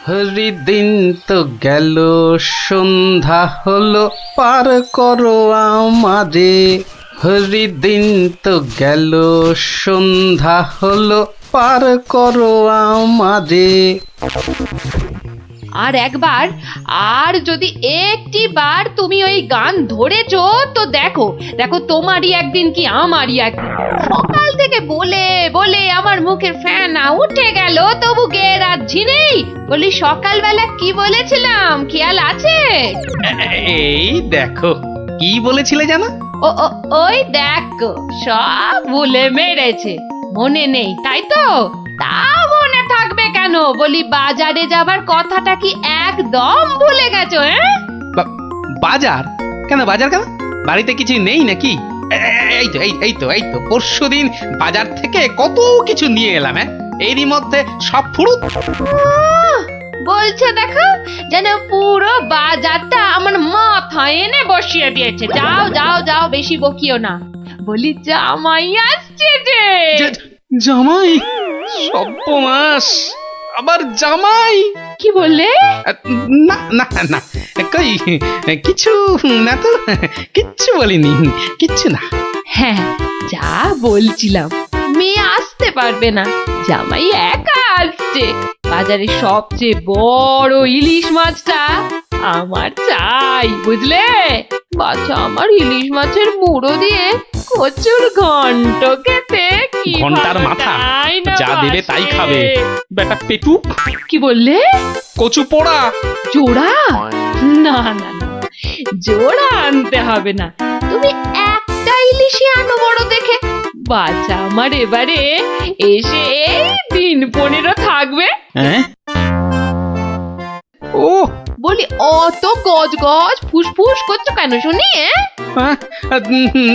হরিদিন তো গেল, সন্ধ্যা হলো, পার করো আমারে। হরিদিন তো গেল, সন্ধ্যা হলো, পার করো আমারে। আর একবার, আর যদি একটি বার তুমি ওই গান ধরেছো তো দেখো দেখো, তোমারই একদিন কি আমারই একদিন। সকাল থেকে বলে বলে আমার মুখের ফেনা উঠে গেল, তবু গেয়ে রাখছি নেই। বলি সকালবেলা কি বলেছিলাম, খেয়াল আছে? এই দেখো, কি বলেছিলে জানো? ও ও ওই দেখো, সব ভুলে মেরেছে, মনে নেই তাই তো? তা মনে থাকবে কেন? বলি বাজারে যাবার কথাটা কি একদম ভুলে গেছো? বাজার কেন? বাজার কেন? বাড়িতে কিছু নেই নাকি? এই তো পরশুদিন বাজার থেকে কত কিছু নিয়ে এলাম। এরই মধ্যে সব ফুরুত। বলছে দেখো, যেন পুরো বাজারটা আমার মাথায় এনে বসিয়ে দিয়েছে। যাও যাও যাও, বেশি বকিও না। বলি জামাই আসছে যে। জামাই? সর্বনাশ, আবার জামাই? কি বললে? না না না, কই কিছু না তো, কিচ্ছু বলিনি, কিচ্ছু না। হ্যাঁ, যা বলছিলাম, মেয়ে আসতে পারবে না, জামাই একা আসছে। বাজারে সবচেয়ে বড় ইলিশ মাছটা আমার চাই, বুঝলে? বাচ্চা আমার ইলিশ মাছের মুড়ো দিয়ে কচুর ঘন্ট খেতে কি ঘন্টার মাথা যা দেবে তাই খাবে, বেটা পেটু। কি বললে? কচু পোড়া? জোড়া? না না না, জোড়া আনতে হবে না, তুমি একটা ইলিশই আনো বড় দেখে। বাচ্চা আমার এবারে এসে দিন 15 থাকবে। ও বলি অত গজ গজ ফুসফুস করছো কেন শুনি?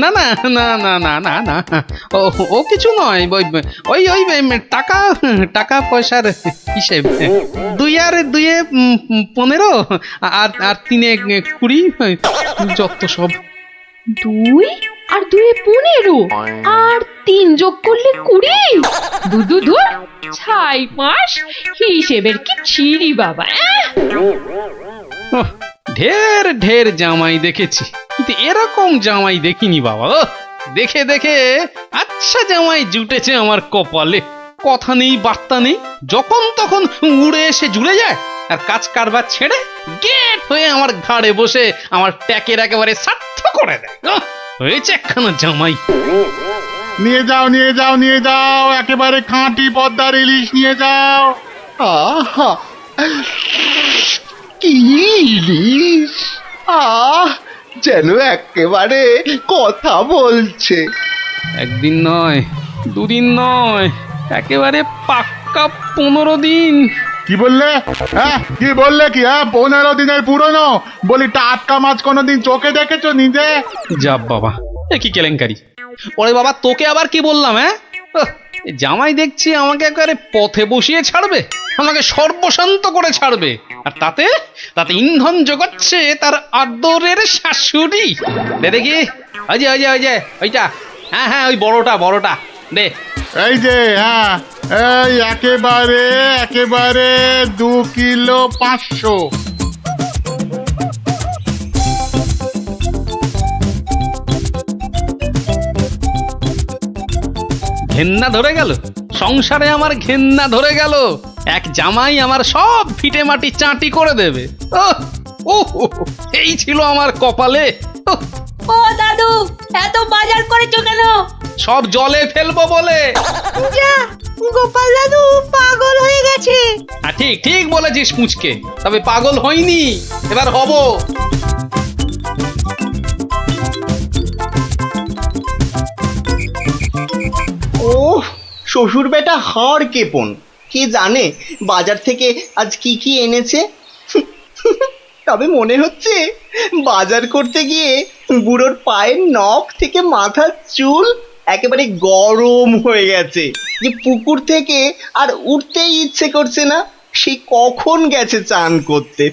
না না না না না না না, ও কিছু নয়। ওই ওই টাকা টাকা পয়সার হিসেব। 2 আর 2 15, আর 3 20, যত সব। 2 আর 2 15, আর 3 যোগ করলে 20। দু ছাই মাস হিসেবের কি ছিরি বাবা। ঢের ঢের জামাই দেখেছি, কিন্তু এরকম জামাই দেখিনি বাবা। দেখে দেখে আচ্ছা জামাই জুটেছে আমার কপালে। কথা নেই, বার্তা নেই, যখন তখন উড়ে এসে জুড়ে যায়, আর কাজ কারবার ছেড়ে গেট হয়ে আমার ঘাড়ে বসে আমার ট্যাকের একেবারে সার্থ করে দেয়। হয়েছে একখানা জামাই। নিয়ে যাও নিয়ে যাও নিয়ে যাও, একেবারে খাঁটি পদ্মার ইলিশ নিয়ে যাও। আহা, কি ইলিশ! আহ, যেন একেবারে কথা বলছে। একদিন নয়, 2 দিন নয়, একেবারে পাক্কা 15 দিন। কি বললে? হ্যাঁ, কি বললে? কি? হ্যাঁ, 15 দিনের পুরনো? বলি টাটকা মাছ কোনোদিন চোখে দেখেছো নিজে? যা বাবা, এ কি কেলেঙ্কারি! ওরে বাবা, তোকে আবার কি বললাম? জামাই দেখছি আমাকে একেবারে পথে বসিয়ে ছাড়বে, আমাকে সর্বশান্ত করে ছাড়বে, আর তাতে তাতে ইন্ধন যোগাচ্ছে তার আদরের শাশুড়ি। দে দেখি, ওই যে ওই যে ওই যে ওইটা, হ্যাঁ হ্যাঁ, ওই বড়টা বড়টা দে। এই যে, হ্যাঁ, এই একেবারে একেবারে 2 কিলো 500। ঘেন্না ধরে গেল, সংসারে আমার ঘেন্না ধরে গেল। এক জামাই আমার সব ফিটে মাটি চাটি করে দেবে। ও এই ছিল আমার কপালে। ও দাদু, এত বাজার করেছো কেন? সব জলে ফেলবো বলে। যা, গোপাল দাদু পাগল হয়ে গেছে। ঠিক ঠিক বলেছিস পুচকে, তবে পাগল হইনি, এবার হব। ও শ্বশুর বেটা হাড় কেপন, কে জানে বাজার থেকে আজ কি কি এনেছে। তবে মনে হচ্ছে বাজার করতে গিয়ে বুড়োর পায়ের নখ থেকে মাথার চুল একেবারে গরম হয়ে গেছে, যে পুকুর থেকে আর উঠতেই ইচ্ছে করছে না। সেই কখন গেছে চান করতে।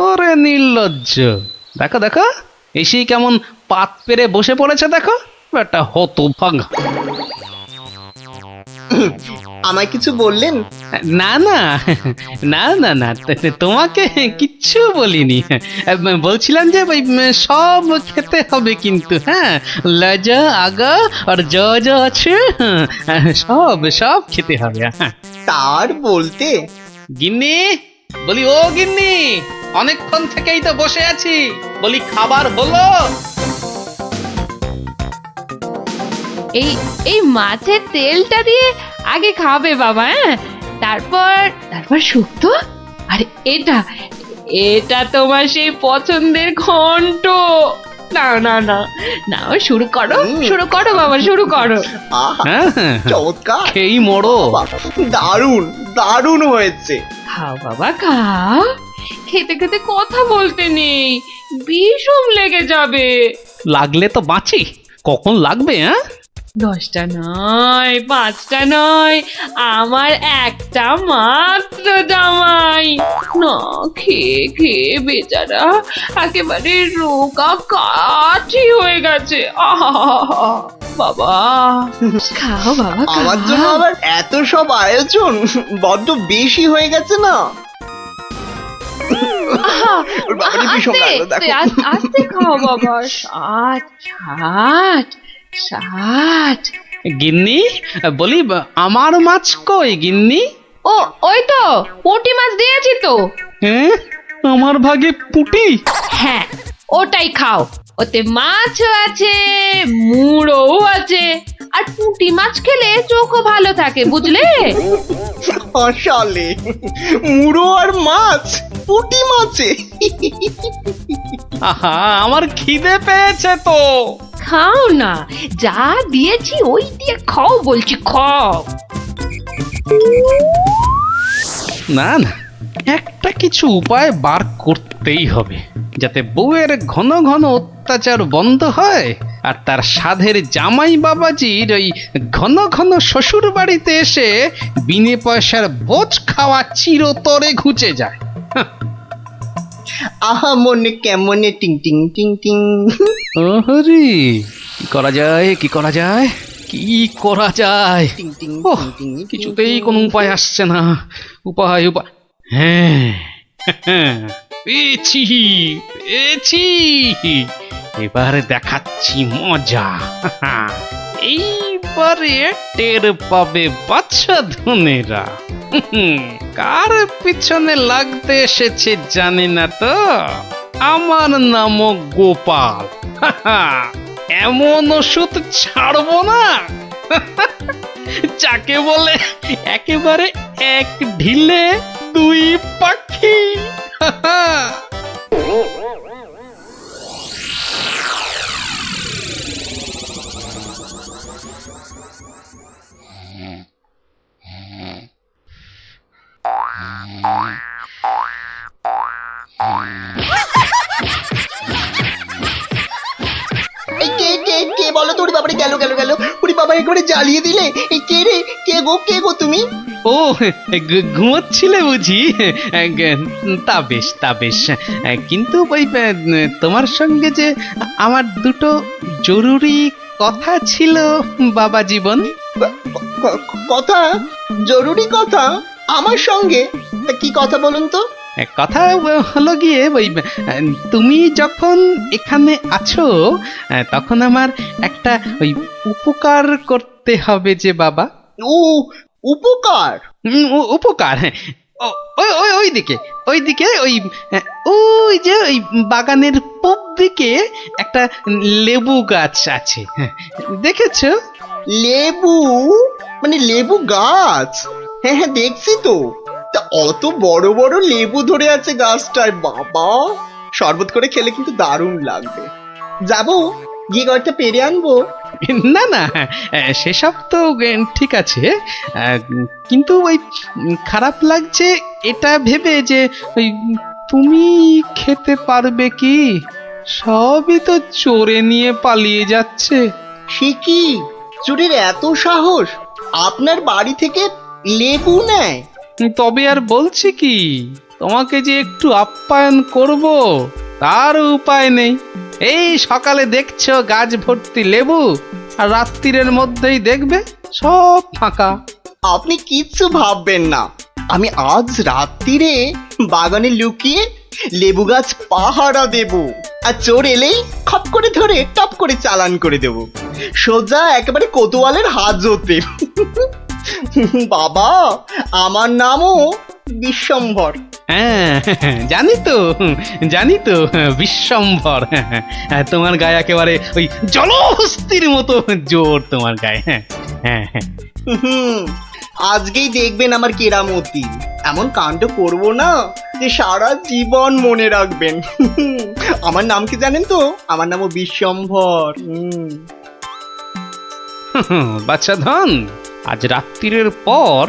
ওরে নির্লজ্জ, দেখো দেখো, এসেই কেমন পাত পেরে বসে পড়েছে দেখো, একটা হতভাগা। আমায় কিছু বললেন? না না না না না তোমাকে কিচ্ছু বলিনি। বলছিলাম যে ওই সব খেতে হবে কিন্তু, হ্যাঁ, লাজা আগা আর যা যা আছে সব সব খেতে হবে। হ্যাঁ তার বলতে গিন্নি, বলি ও গিন্নি, অনেকক্ষণ থেকেই তো বসে আছি, বলি খাবার হলো? এই এই মাছের তেলটা দিয়ে আগে খাবে বাবা, হ্যাঁ, তারপর তারপর শুক্তো। আরে এটা এটা তোমার সেই পছন্দের ঘন্ট। না না না না, শুরু করো শুরু করো বাবা, শুরু করো। আহা, হ্যাঁ হ্যাঁ, চমৎকার, খেয়েই মরো। বাহ, দারুণ দারুণ হয়েছে। খাও বাবা খাও, খেতে খেতে কথা বলতে নেই, বিষম লেগে যাবে। লাগলে তো বাঁচি, কখন লাগবে? হ্যাঁ 10টা নয়, 5টা নয়, আমার একটা মাত্র জামাই। না খেয়ে খেয়ে বেচারা একেবারে রোগা কাঠি হয়ে গেছে। আহা বাবা, খাও বাবা আমার জন্য খাও। আবার এত সব আয়োজন বড্ড বেশি হয়ে গেছে না? আহা, ওর বাবারই ভীষণ আস্তে, লাগলো, দেখো। আস্তে খাও বাবা। 60 60। গিন্নি, বলি আমার মাছ কই গিন্নি? ও ওই তো পুঁটি মাছ দিয়েছি তো। হ্যাঁ, আমার ভাগে পুটি? হ্যাঁ ওটাই খাও, ওতে মাছও আছে, মুড়োও আছে, আর পুঁটি মাছ খেলে চোখও ভালো থাকে, বুঝলে? আসলে মুড়ো আর মাছ, পুঁটি মাছে। আহা, আমার খিদে পেয়েছে তো। খাও না, যা দিয়েছি ওই দিয়ে খাও বলছি, খাও। না না, একটা কিছু উপায় বার করতেই হবে, যাতে বউয়ের ঘন ঘন অত্যাচার বন্ধ হয়, আর তার সাধের জামাই বাবাজির ওই ঘন ঘন শ্বশুর বাড়িতে এসে বিনে পয়সার বোঝ খাওয়া চিরতরে ঘুচে যায়। আহা মনে কেমনে টিং টিং টিং টিং। ওহরি, কি করা যায়, কি করা যায়, কি করা যায়? টিং টিং ওহ, টিং টিং টিং কিছুতেই টিং। কোনো উপায় আসছে না। উপায় উপায়, হ্যাঁ পেয়েছি পেয়েছি, এবার দেখাচ্ছি মজা। এইবারে টের পাবে বাচ্চা ধনেরা কার পিছনে লাগতে এসেছে জানি না তো। আমার নাম গোপাল। এমন ওষুধ ছাড়বো না যাকে বলে একেবারে এক ঢিলে দুই পাখি। এই কে কে কে বলো তো? ওরে বাবারে, গেল গেল গেল, ওরে বাবা একেবারে জ্বালিয়ে দিলে। এই কে রে, কে গো তুমি? ও, ঘুমোচ্ছিলে বুঝি? তা বেশ তা বেশ, কিন্তু ওই তোমার সঙ্গে যে আমার দুটো জরুরি কথা ছিল বাবা জীবন। কথা? জরুরি কথা আমার সঙ্গে? তা কি কথা বলুন তো? কথা হলো গিয়ে ওই তুমি যখন এখানে আছো তখন আমার একটা ওই উপকার করতে হবে যে বাবা। ও, উপকার? উপকার, হ্যাঁ। ওইদিকে ওইদিকে ওই ওই যে ওই বাগানের পূব দিকে একটা লেবু গাছ আছে, দেখেছো? লেবু? মানে লেবু গাছ? হ্যাঁ হ্যাঁ দেখছি তো। তা অত বড় বড় লেবু ধরে আছে গাছটায়, বাবা শরবত করে খেলে কিন্তু দারুণ লাগবে। যাবো, গিয়ে কয়েকটা পেরে আনবো। না না, সেসব তো ঠিক আছে, কিন্তু ওই খারাপ লাগছে এটা ভেবে যে ওই তুমি খেতে পারবে কি? সবই তো চোরে নিয়ে পালিয়ে যাচ্ছে। সে কি, চুরির এত সাহস? আপনার বাড়ি থেকে লেবু নেয়? তবে আর বলছি কি, তোমাকে যে একটু আপ্যায়ন করব তার উপায় নেই। এই সকালে দেখছো গাছ ভর্তি লেবু, আর রাত্রিরের মধ্যেই দেখবে সব ফাঁকা। আপনি কিচ্ছু ভাববেন না, আমি আজ রাত্রিরে বাগানে লুকিয়ে লেবু গাছ পাহারা দেব, আর চোর এলেই খপ করে ধরে টপ করে চালান করে দেব, সোজা একেবারে কোতোয়ালের হাজতে। বাবা, আমার নামও বিশ্বম্ভর। হ্যাঁ, জানি তো বিশ্বম্ভর। তোমার গায়ে একেবারে ওই জলহস্তির মতো জোর তোমার গায়ে। হ্যাঁ হ্যাঁ হ্যাঁ। হুম, আজকেই দেখবেন আমার কেরামতি, এমন কাণ্ড করব না যে সারা জীবন মনে রাখবেন। আমার নাম কি জানেন তো? আমার নামও বিশ্বম্ভর। বাচ্চা ধন, আজ রাত্রির পর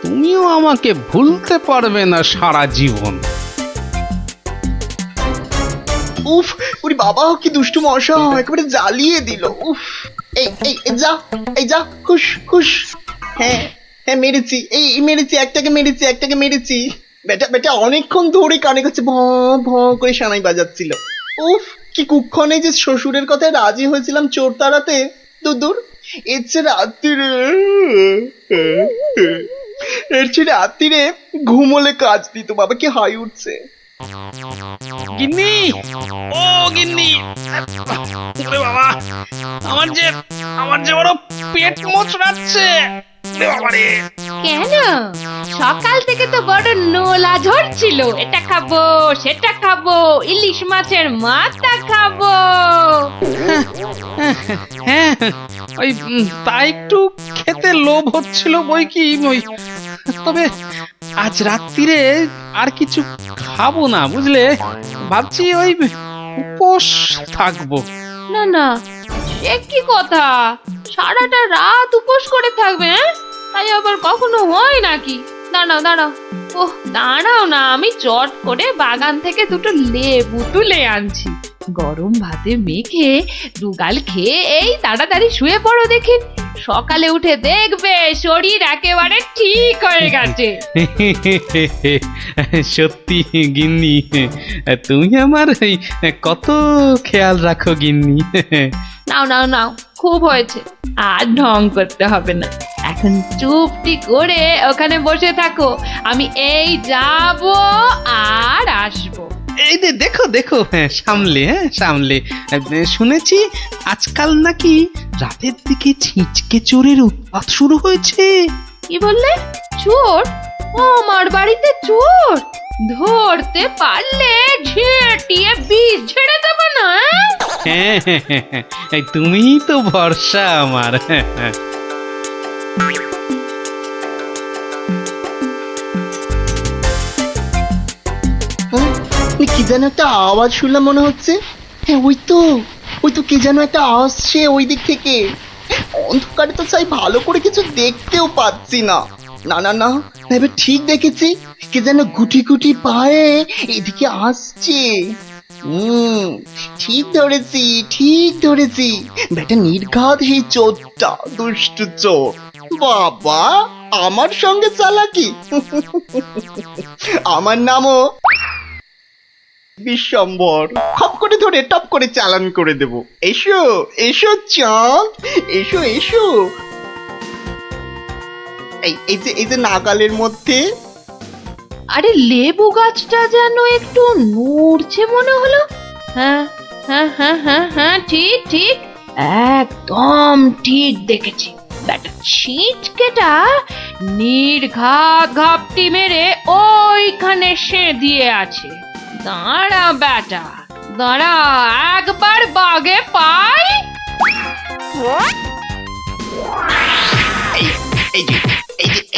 তুমিও আমাকে ভুলতে পারবে না সারা জীবন। উফ, ওরে বাবা, কি দুষ্টু মশা, একেবারে জ্বালিয়ে দিল। উফ, এই এই এই যা, এই যা, খুশ খুশ। হ্যাঁ হ্যাঁ, মেরেছি, এই মেরেছি, একটাকে মেরেছি। বেটা বেটা অনেকক্ষণ ধরে কানে কাছে ভ ভ করে সানাই বাজাচ্ছিল। উফ, কি কুক্ষণে যে শ্বশুরের কথায় রাজি হয়েছিলাম চোর তাড়াতে। দূর, এর চেয়ে রাত্রিরে ঘুমোলে কাজ দিত। বাবা, কি হাই উঠছে। গিন্নি, ও গিন্নি, ওরে বাবা, আমার যে বড় পেট মোচড়াচ্ছে। বাবারে, কেন? সকাল থেকে তো বড় নোলা ঝরছিল, এটা খাবো সেটা খাবো, ইলিশ মাছের মাথা খাবো। হ্যাঁ, ওই তা একটু খেতে লোভ হচ্ছিল বই কি, ওই তবে আজ রাত্রিরে আর কিছু খাবো না, বুঝলে। ভাবছি ওই উপোস থাকবো। না না, সে কি কথা? সারাটা রাত উপোস করে থাকবে? হ্যাঁ, তাই আবার কখনো হয় নাকি? দাঁড়াও, ওহ দাঁড়াও না, আমি চট করে বাগান থেকে দুটো লেবু তুলে আনছি। গরম ভাতে মেখে দুগাল খেয়ে এই তাড়াতাড়ি শুয়ে পড়ো দেখি, সকালে উঠে দেখবে শরীর একেবারে ঠিক হয়ে গেছে। সত্যি গিন্নি, তুমি আমার কত খেয়াল রাখো গিন্নি। নাও, খুব হয়েছে, আর ঢং করতে হবে না। এখন চুপটি করে ওখানে বসে থাকো, আমি এই যাব আর আসবো। এই যে দেখো, সামলে শুনেছি আজকাল নাকি রাতের দিকে ছিঁচকে চোরের উৎপাত শুরু হয়েছে। কি বললে? চোর? আমার বাড়িতে চোর? ধরতে পারলে ঝেঁটিয়ে বিষ ঝেড়ে দেবো না? হ্যাঁ, তুমিই তো ভরসা আমার। কি যেন একটা আওয়াজ শুনলাম মনে হচ্ছে। হ্যাঁ, ওই তো কি যেন একটা আসছে ওই দিক থেকে। অন্ধকারে তো চাই ভালো করে কিছু দেখতেও পাচ্ছি না। না, এবার ঠিক দেখেছি, কে যেন গুটি পায়ে এদিকে আসছে। ঠিক ধরেছি, বেটা নির্ঘাত সেই চোরটা, দুষ্টু চোর। বাবা, আমার সঙ্গে চালাকি। আমার নামও বিশ্বম্ভর। খপ করে ধরে টপ করে চালান করে দেব। এসো চাঁদ, এসো। এই যে নাগালের মধ্যে। আরে লেবু গাছটা যেন একটু নড়ছে মনে হলো। হ্যাঁ, ঠিক, একদম ঠিক দেখেছি। ব্যাটা ছিটকেটা নির্ঘাত ঘাপটি মেরে ওইখানে দিয়ে আছে। দাঁড়া বেটা, একবার বাগে পাই।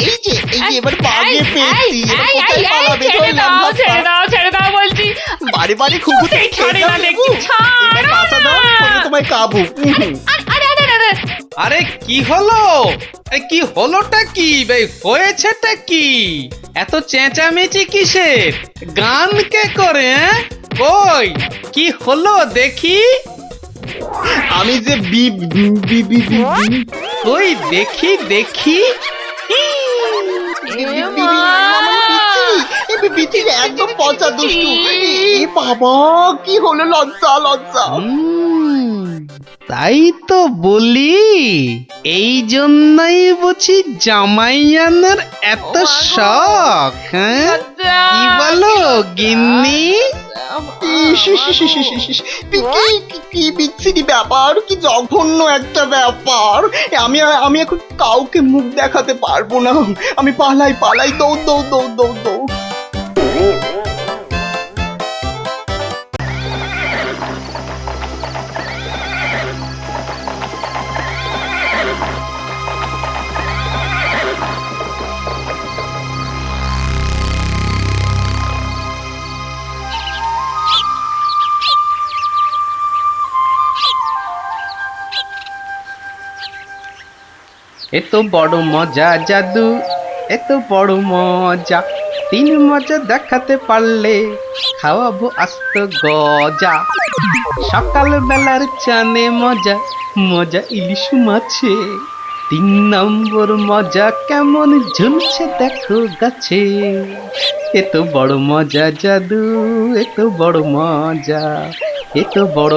এই যে এবার বাগে পেয়েছি। ছেড়ে দাও বলছি। বাড়ি খুব তোমায় কাবু। আরে কি হলোটা কি হয়েছেটা কি? এত চেঁচামেচি কিসের? গান কে করে? কই কি হলো দেখি? আমি যে ওই দেখি একদম পচা দুষ্টু। বাবা, কি হলো? লজ্জা। তাই তো বলি, এই জন্যই বুঝি জামাই আনার এত শখ, হ্যাঁ? কি বলো গিন্নি? ইস, ইস, ইস, ইস, ইস, ইস, ইস, কি বিচ্ছিরি ব্যাপার, কি জঘন্য একটা ব্যাপার। আমি এখন কাউকে মুখ দেখাতে পারবো না। আমি পালাই, দৌড় দৌড় দৌড় দৌড় দৌড়। এত বড় মজা জাদু, এত বড় মজা, তিন মজা দেখাতে পারলে খাওয়াবো আস্ত গজা। সকাল বেলার চানে মজা, মজা ইলিশ মাছে, 3 নম্বর মজা কেমন ঝুলছে দেখো গাছে। এত বড় মজা জাদু, এত বড় মজা, এত বড়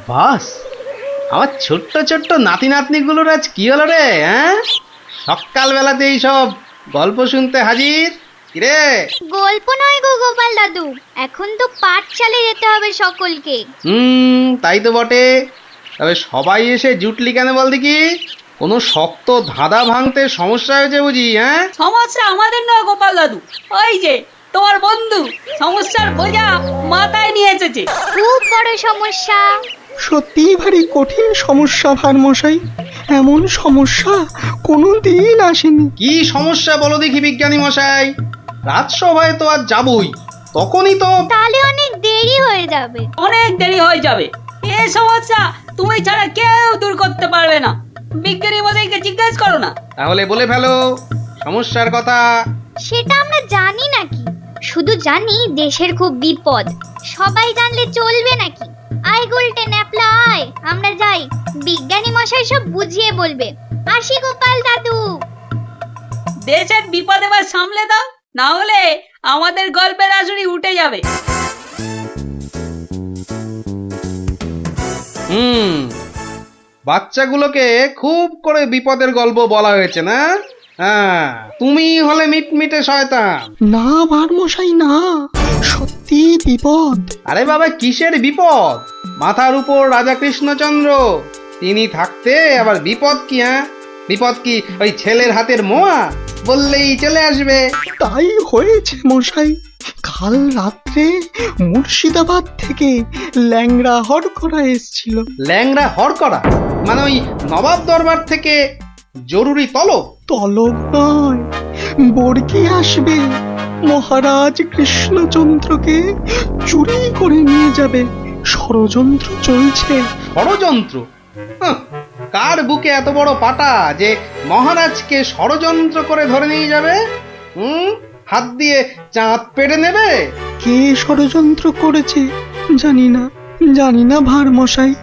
বাস। আমার ছোট্ট ছোট্ট নাতি নাতনিগুলোর আজ কি হলো রে? হ্যাঁ, সকালবেলাতে এই সব গল্প শুনতে হাজির। কিরে, গল্প নয় গো গোপাল দাদু, এখন তো পাঠশালে যেতে হবে সকলকে। তাই তো বটে। তবে সবাই এসে জুটলি কেন বল দেখি? কোনো শক্ত ধাঁধা ভাঙতে সমস্যা হয়েছে বুঝি? হ্যাঁ, সমস্যা আমাদের নয় গোপাল দাদু, ওই যে তোমার বন্ধু সমস্যার বোঝা মাথায় নিয়ে এসেছে। খুব বড় সমস্যা। সত্যিই ভারী কঠিন সমস্যা ভারমশাই। এমন সমস্যা কোনোদিন আসেনি। কি সমস্যা বলো দেখি বিজ্ঞানী মশাই? রাজসভায় তো আজ যাবই, তখনই তো। তাহলে অনেক দেরি হয়ে যাবে। অনেক দেরি হয়ে যাবে। এই সমস্যা তুমি ছাড়া কেউ দূর করতে পারবে না। বিজ্ঞানী মশাইকে জিজ্ঞেস করো না। তাহলে বলে ফেলো সমস্যার কথা। সেটা আমরা জানি নাকি? শুধু জানি দেশের খুব বিপদ। সবাই জানলে চলবে নাকি? আয় গুলটে ন্যাপলা আয়, আমরা যাই। বিজ্ঞানী মশাই সব বুঝিয়ে বলবে। আসি গোপাল দাদু। দেশের বিপদ এবার সামলে দাও, না হলে আমাদের গল্পের আসরই উঠে যাবে। বাচ্চাগুলোকে খুব করে বিপদের গল্প বলা হয়েছে না? হ্যাঁ, তুমি হলে মিটমিটে শয়তান। না ভারমশাই না, সত্যি বিপদ। আরে বাবা, কিসের বিপদ? মাথার উপর রাজা কৃষ্ণচন্দ্র, তিনি থাকতে আবার বিপদ কি? হ্যাঁ, বিপদ কি ওই ছেলের হাতের মোয়া বললেই চলে আসবে? তাই হয়েছে মশাই। কাল রাত্রে মুর্শিদাবাদ থেকে ল্যাংড়া হরকরা এসছিল। ল্যাংড়া হরকরা মানে ওই নবাব দরবার থেকে জরুরি তলব? তলব নয়, বর্গি আসবে। মহারাজ কৃষ্ণচন্দ্রকে চুরি করে নিয়ে যাবে। ষড়যন্ত্র চলছে। ষড়যন্ত্র? হাহ, কার বুকে এত বড় পাটা যে মহারাজকে ষড়যন্ত্র করে ধরে নিয়ে যাবে? হাত দিয়ে চাঁদ পেড়ে নেবে? কে ষড়যন্ত্র করেছে জানি না ভারমশাই।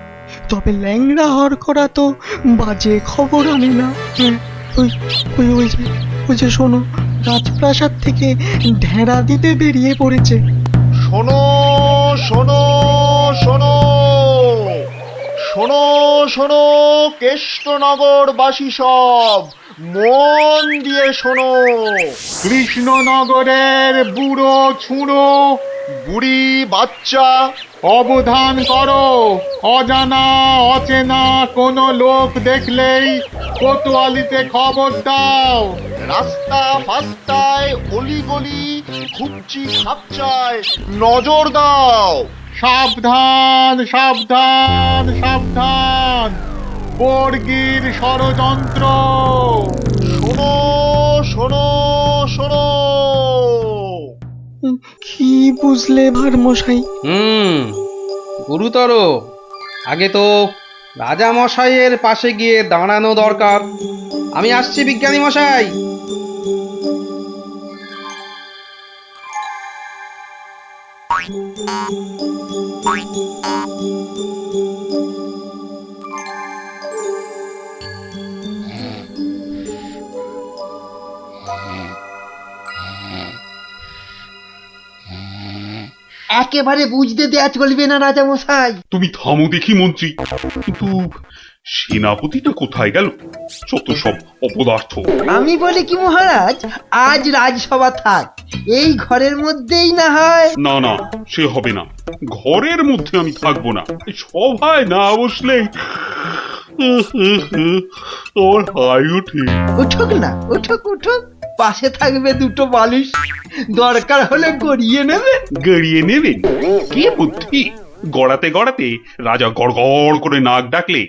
তবে ল্যাংড়া হরকরা তো বাজে খবর আনে না। ওই যে শোনো, রাজপ্রাসাদ থেকে ঢেঁড়া দিতে বেরিয়ে পড়েছে। শোনো শোনো শোনো শোনো শোনো, কেষ্টনগরবাসী সব মন দিয়ে শোনো। কৃষ্ণনগরের বুড়ো ছুঁড়ো বুড়ি বাচ্চা, অবধান করো। অজানা অচেনা কোনো লোক দেখলেই কোতোয়ালিতে খবর দাও। রাস্তা ফাস্তায় অলিগলি ঘুপচি খাপচায় নজর দাও। সাবধান সাবধান সাবধান, বর্গির ষড়যন্ত্র। শোনো শোনো শোনো। কি বুঝলে ভারমশাই? গুরুতর। আগে তো রাজা মশাইয়ের পাশে গিয়ে দাঁড়ানো দরকার। আমি আসছি বিজ্ঞানী মশাই। একেবারে বুঝতে দেয়া চলবে না রাজামশাই। তুমি থামো দেখি মন্ত্রী, কিন্তু সেনাপতিটা কোথায় গেল? যত সব অপদার্থ। আমি বলি কি মহারাজ, আজ রাজসভা থাক, এই ঘরের মধ্যেই না হয়। না না, সে হবে না। ঘরের মধ্যে আমি থাকবো না। এই সভায় না বসলে আমার হাই ওঠে। উঠুক না, উঠুক উঠুক, পাশে থাকবে দুটো বালিশ, দরকার হলে গড়িয়ে নেবে। গড়িয়ে নেবেন? কি বুদ্ধি! গড়াতে গড়াতে রাজা গড় গড় করে নাক ডাকলে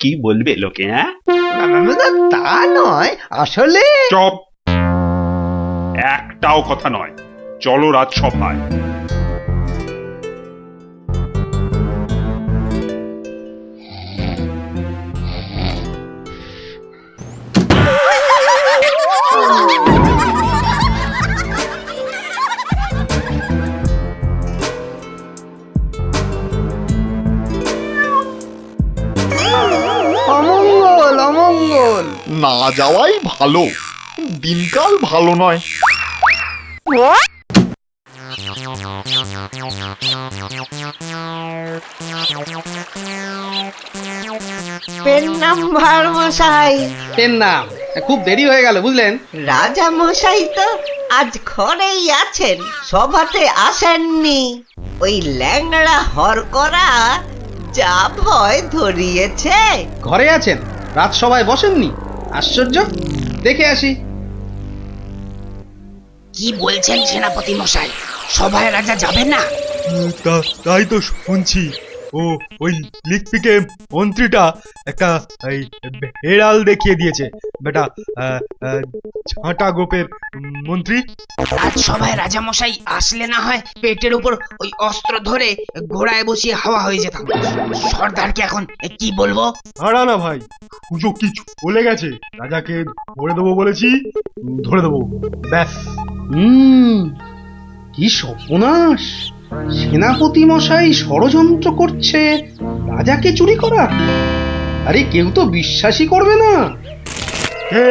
কি বলবে লোকে? হ্যাঁ, তা নয়, আসলে চপ! একটাও কথা নয়, চলো রাজসভায়। অমঙ্গল অমঙ্গল। না যাওয়াই ভালো, দিনকাল ভালো নয়। পেন নাম্বার মশাই। এর নাম খুব দেরি হয়ে গেল বুঝলেন। রাজা মশাই তো আজ ঘরেই আছেন, সভাতে আসেননি। ওই ল্যাংড়া হরকরা যা ভয় ধরিয়েছে। ঘরে আছেন, রাজসভায় বসেননি? আশ্চর্য, দেখে আসি। কি বলছেন সেনাপতি মশাই, সভায় রাজা যাবেন না? তাই তো শুনছি। ও ওই লিকপিকে মন্ত্রীটা একটা হেড়াল দেখিয়ে দিয়েছে বেটা, ঝাঁটা গোপের মন্ত্রী। রাজসভায় রাজা মশাই আসলে না হয় পেটের উপর ওই অস্ত্র ধরে ঘোড়ায় বসিয়ে হাওয়া হয়ে যেতাম। সর্দারকে এখন কি বলবো? হারা না ভাই, সুযোগ কি চলে গেছে। রাজাকে ধরে দেবো বলেছি, ধরে দেবো, ব্যাস। কি সর্বনাশ! সেনাপতি মশাই ষড়যন্ত্র করছে রাজাকে চুরি করা। আরে কেউ তো বিশ্বাসই করবে না। কে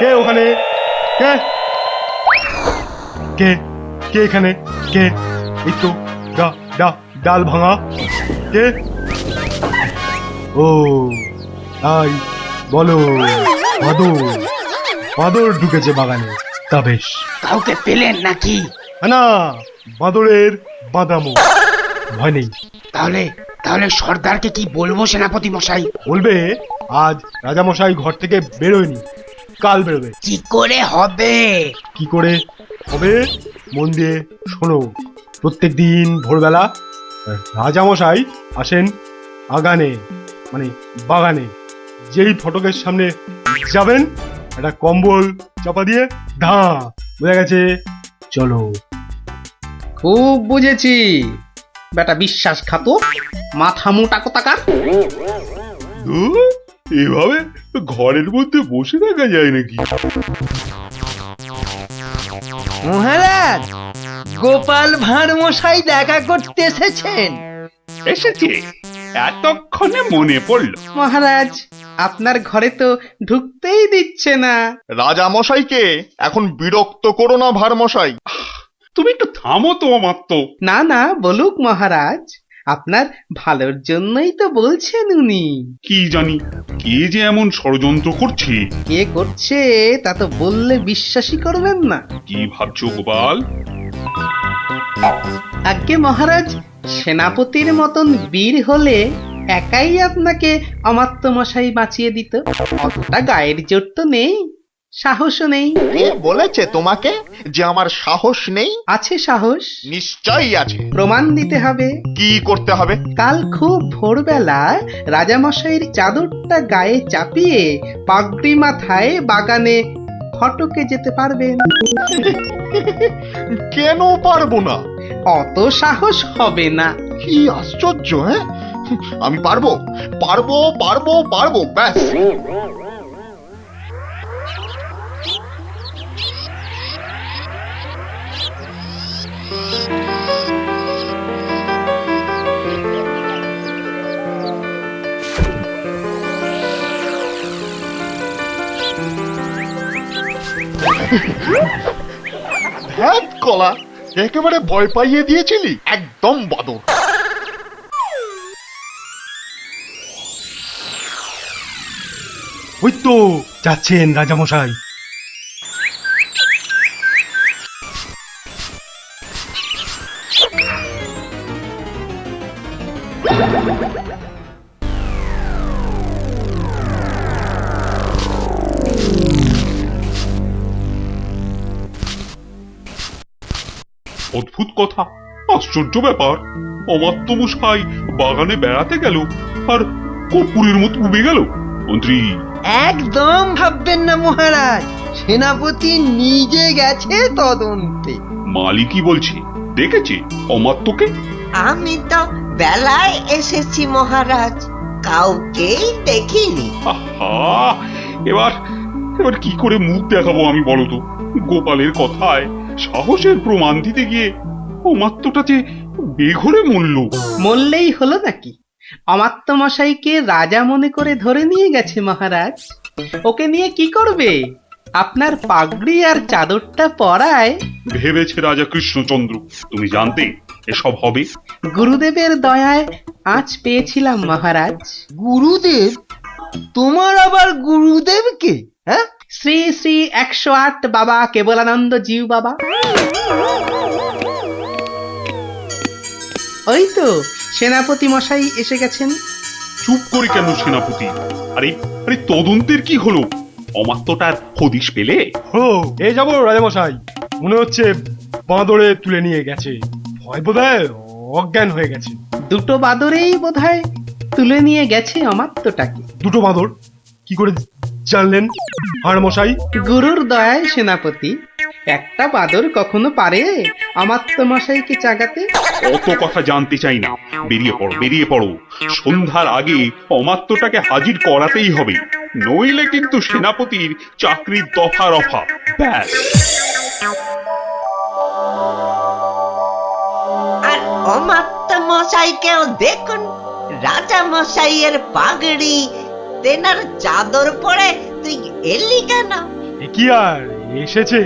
কে ওখানে? কে কে কে এখানে? কে? এই তো ডাল ভাঙা। কে? ও তাই বলো, বাদর ঢুকেছে বাগানে। তা বেশ, কাউকে পেলেন নাকি? না, বাদরের বাদামো, ভয় নেই। তাহলে তাহলে সর্দারকে কি বলবো সেনাপতি মশাই? বলবে আজ রাজামশাই ঘর থেকে বেরোয়নি, কাল বেরোবে। কি করে হবে? কি করে হবে মন দিয়ে শোনো। প্রত্যেক দিন ভোরবেলা রাজামশাই আসেন আগানে, মানে বাগানে। যেই ফটকের সামনে যাবেন, একটা কম্বল চাপা দিয়ে ধাঁ, বোঝা গেছে? চলো। খুব বুঝেছি, বেটা বিশ্বাসঘাতক, মাথা মোটা কোথাকার। এভাবে ঘরের মধ্যে বসে থাকা যায় নাকি? মহারাজ, গোপাল ভাঁড় মশাই দেখা করতে এসেছেন। এসেছে? এতক্ষণে মনে পড়লো। মহারাজ, আপনার ঘরে তো ঢুকতেই দিচ্ছে না। রাজা মশাইকে এখন বিরক্ত করো না ভার মশাই। তুমি একটু থামো তো মাত্র। না না, বলুক মহারাজ, আপনার ভালোর জন্যই তো বলছেন উনি। কি জানি কে যে এমন ষড়যন্ত্র করছে। কে করছে তা তো বললে বিশ্বাসই করবেন না। কি ভাবছো গোপাল? আজ্ঞে মহারাজ, সেনাপতির মতন বীর হলে একাই আপনাকে অমাত্য মশাই বাঁচিয়ে দিত। অতটা গায়ের জোর তো নেই, সাহসও নেই। কে বলেছে তোমাকে যে আমার সাহস নেই? আছে সাহস, নিশ্চয়ই আছে। প্রমাণ দিতে হবে। কি করতে হবে? কাল খুব ভোরবেলা রাজামশাইয়ের চাদরটা গায়ে চাপিয়ে পাগড়ি মাথায় বাগানে ফটকে যেতে পারবেন। কেন পারবো না? অত সাহস হবে না। কি আশ্চর্য! হ্যাঁ, আমি পারবো পারবো পারবো পারবো, ব্যাস। ধ্যাত কলা, একেবারে ভয় পাইয়ে দিয়েছিলি, একদম বাদর। ওই তো যাচ্ছেন রাজামশাই। অদ্ভুত কথা, আশ্চর্য ব্যাপার। অমাত্য মশাই বাগানে বেড়াতে গেল আর কর্পূরের মতো উবে গেল। মন্ত্রী, একদম ভাববেন না মহারাজ, সেনাপতি নিজে গেছে তদন্তে। মালিকই বলছে দেখেছে অমাত্যকে। আমি তো বেলায় এসেছি মহারাজ, কাউকেই দেখিনি। আহা, এবার এবার কি করে মুখ দেখাবো আমি বলো তো? গোপালের কথায় সাহসের প্রমাণ দিতে গিয়ে অমাত্যটা যে বেঘরে মরল। মরলেই হলো নাকি? অমাত্য মশাইকে রাজা মনে করে ধরে নিয়ে গেছে মহারাজ। ওকে নিয়ে কি করবে? আপনার পাগড়ি আর চাদরটা পরায় ভেবেছে রাজা কৃষ্ণচন্দ্র তুমি জানতে এসব হবে? গুরুদেবের দয়ায় আজ পেয়েছিলাম মহারাজ। গুরুদেব? তোমার আবার গুরুদেব কে? হ্যাঁ, শ্রী শ্রী 108 বাবা কেবলানন্দ জিউ বাবা। ওই তো সেনাপতি মশাই এসে গেছেন। চুপ করে কেন সেনাপতি? আরে আরে তদন্তের কি হলো? অমাত্যটার হদিশ পেলে? ও এ যাবো রাজামশাই, মনে হচ্ছে বাঁদরে তুলে নিয়ে গেছে। ভয় বোধহয় অজ্ঞান হয়ে গেছে। দুটো বাদরেই বোধহয় তুলে নিয়ে গেছে অমাত্যটাকে। দুটো বাঁদর? কি করে জানলেন হাড় মশাই? গুরুর দয়ায় সেনাপতি। একটা বাদর কখনো পারে অমাত্য মশাইকে চাগাতে? অত কথা জানতে চাই না, বেরিয়ে পড়ো বেরিয়ে পড়ো। সন্ধ্যার আগে অমাত্যটাকে হাজির করাতেই হবে, নইলে কিন্তু সেনাপতির চাকরির দফা রফা। ব্যাস। আর অমাত্য মশাইকেও দেখুন, রাজা মশাইয়ের পাগড়ি তেনার চাদর পরে তুই এলি কেন? এ কি আর এসেছে,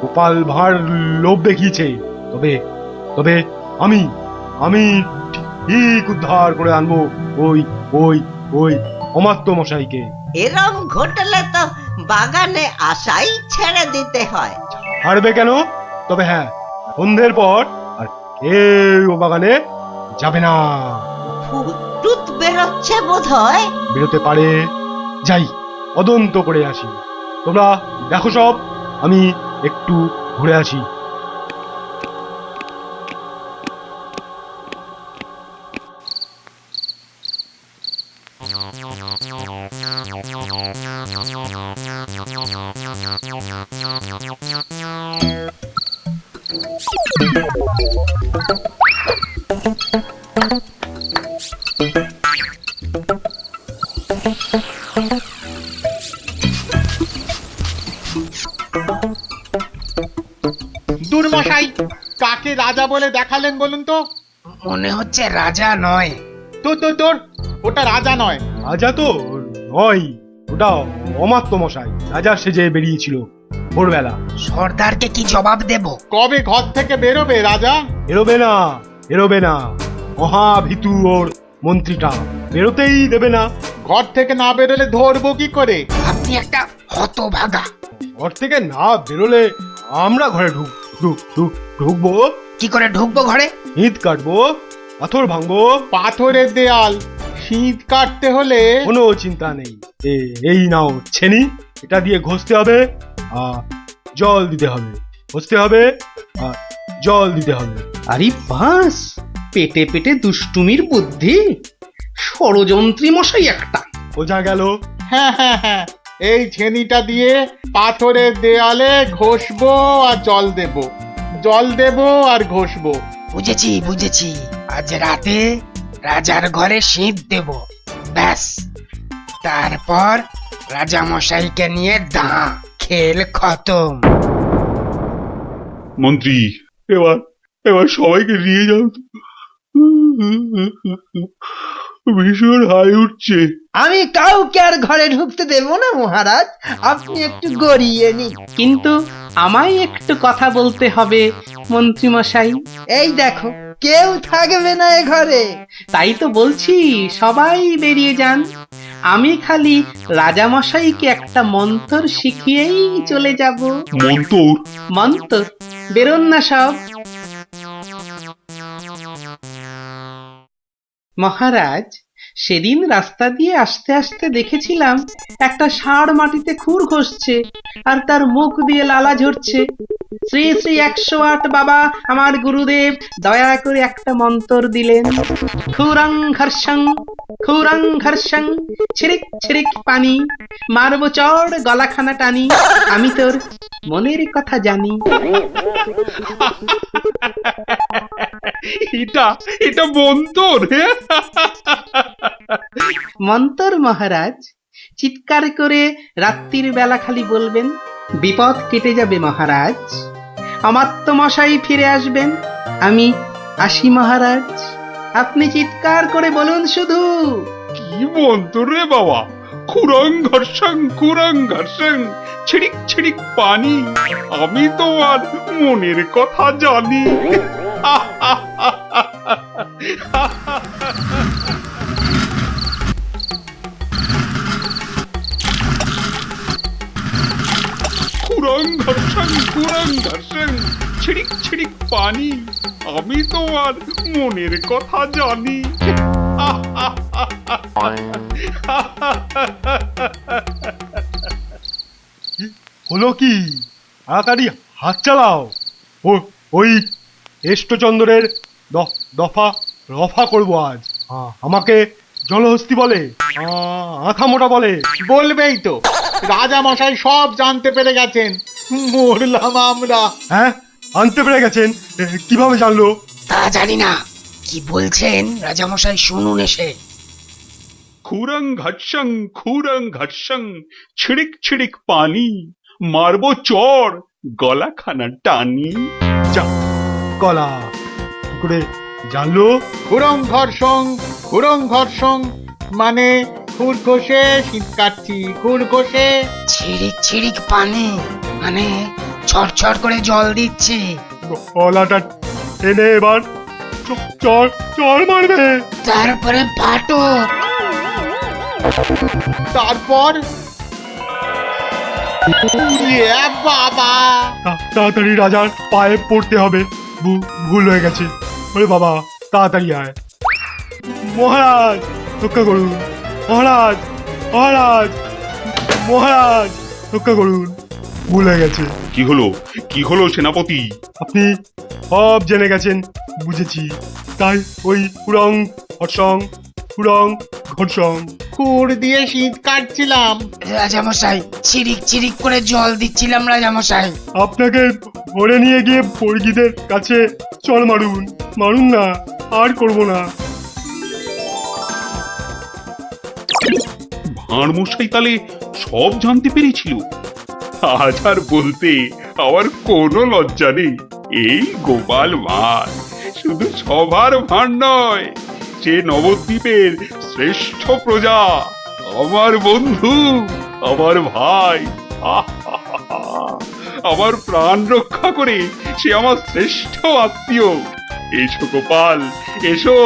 গোপাল ভাঁড় লোভ দেখিয়েছে। তবে তবে আমি আমি ঠিক উদ্ধার করে আনবো ওই ওই ওই অমাত্য মশাইকে। এরম ঘটলে তো বাগানে আসাই ছেড়ে দিতে হয়। হারবে কেন? তবে হ্যাঁ, সন্ধ্যের পর আর কেউ বাগানে যাবে না। ভূত বেরোচ্ছে বোধ হয়। বেরোতে পারে, যাই তদন্ত করে আসি। তোমরা দেখো সব, আমি একটু ঘুরে আসি। দুর্মশাই, কাকে রাজা বলে দেখালেন বলুন তো? মনে হচ্ছে রাজা নয়। তোর ওটা রাজা নয়। রাজা তো নয়, ওটা অমাত্য মশাই। রাজা সেজে বেরিয়েছিল ভোরবেলা। সর্দারকে কি জবাব দেব? কবে ঘর থেকে বেরোবে রাজা? এরোবে না, এরোবে না। মহাভীতু ওর মন্ত্রীটা, বেরোতেই দেবে না। ঘর থেকে না বেরোলে ধরবো কি করে? আপনি একটা হতভাগা। ঘর থেকে না বেরোলে আমরা ঘরে ঢুকবো। কি করে ঢুকবো ঘরে? ঈদ কাটবো, পাথর ভাঙবো। পাথরের দেয়াল, শীত কাটতে হলে কোনো চিন্তা নেই। এই নাও ছেনি, এটা দিয়ে ঘষতে হবে আর জল দিতে হবে, ঘষতে হবে আর জল দিতে হবে। আরে বাস, পেটে পেটে দুষ্টুমির বুদ্ধি। ষড়যন্ত্রী মশাই একটা। বোঝা গেল? হ্যাঁ, এই ছেনিটা দিয়ে পাথরের দেয়ালে ঘষবো আর জল দেবো আর ঘষবো। বুঝেছি বুঝেছি, আজ রাতে রাজার ঘরে শীত দেব, ব্যাস। তারপর রাজা মশাইকে নিয়ে খেল খতম। মন্ত্রী, এবার এবার সবাইকে নিয়ে যাও তো। ভীষণ হাই উঠছে। আমি কাউকে আর ঘরে ঢুকতে দেব না মহারাজ, আপনি একটু গড়িয়ে নিন। কিন্তু আমায় একটু কথা বলতে হবে মন্ত্রী মশাই। এই দেখো, কেউ থাকবে না এ ঘরে। তাই তো বলছি, সবাই বেরিয়ে যান। আমি খালি রাজামশাইকে একটা মন্ত্র শিখিয়েই চলে যাব। মন্তর? মন্ত্র, বেরোন না সব। মহারাজ, সেদিন রাস্তা দিয়ে আসতে আসতে দেখেছিলাম একটা ষাঁড় মাটিতে খুর ঘষছে আর তার মুখ দিয়ে লালা ঝরছে। শ্রী শ্রী 108 বাবা আমার গুরুদেব দয়া করে একটা মন্ত্র দিলেন। খুরং ঘর্ষং ছিরিক ছিরিক পানি, মারবো চড় গলাখানা টানি, আমি তোর মনের কথা জানি। এটা মন্তর? মন্তর মহারাজ, চিৎকার করে রাত্রির বেলা খালি বলবেন, বিপদ কেটে যাবে মহারাজ, অমাত্য মশাই ফিরে আসবেন, আমি আসি মহারাজ। আপনি চিৎকার করে বলুন শুধু। কি মন্তর রে বাবা? খুরং ঘর্ষং ছিড়িক ছিড়িক পানি, আমি তোমার মনের কথা জানি। খুরং ঘর্ষং ছিড়িক ছিড়িক পানি, আমি তোমার মনের কথা জানি। হলো কি? তাড়াতাড়ি হাত চালাও। ওই এষ্টচন্দ্রের দফা রফা করবো আজ। আমাকে জলহস্তি বলে, আথা মোটা বলে। বলবেই তো, রাজা মশাই সব জানতে পেরে গেছেন। মরলাম আমরা। হ্যাঁ, আনতে পেরে গেছেন? কিভাবে জানলো? তা জানি না, কি বলছেন রাজামশাই শুনুন এসে। খুরং ঘর্ষং ছিড়িক ছিড়িক পানি, মারবো চড় গলাখানা টানি। যা গলা কি করে জানলো? খুরং ঘর্ষং মানে খুর ঘষে শীত কাটছি, খুর ঘষে। ছিড়িক ছিড়িক পানি মানে ছড়ছড় করে জল দিচ্ছে। গলাটা টেনে এবার চর মারবে। তারপরে ফাটক। তারপর বাবা, তাড়াতাড়ি রাজার পায়ে পড়তে হবে। ভুল হয়ে গেছে। ওরে বাবা, তাড়াতাড়ি আয়। মহারাজ রক্ষা করুন, মহারাজ রক্ষা করুন, ভুল হয়ে গেছে। কি হলো সেনাপতি? আপনি সব জেনে গেছেন, বুঝেছি। তাই ওই খুরং ঘর্ষং খুর দিয়ে শীত কাটছিলাম। রাজামশাই, ছিরিক ছিরিক করে জল দিচ্ছিলাম রাজামশাই। আপনাকে ধরে নিয়ে গিয়ে বর্গীদের কাছে চল মারুন না, আর করব না। ভাঁড় মশাই তাহলে সব জানতে পেরেছিল। আজ আর বলতে আমার কোনো লজ্জা নেই। এই গোপাল ভাঁড় শুধু সবার ভাঁড় নয়, সে নবদ্বীপের শ্রেষ্ঠ প্রজা, আমার বন্ধু, আমার ভাই, আমার প্রাণ রক্ষা করে সে আমার শ্রেষ্ঠ আত্মীয়। এসো গোপাল, এসো।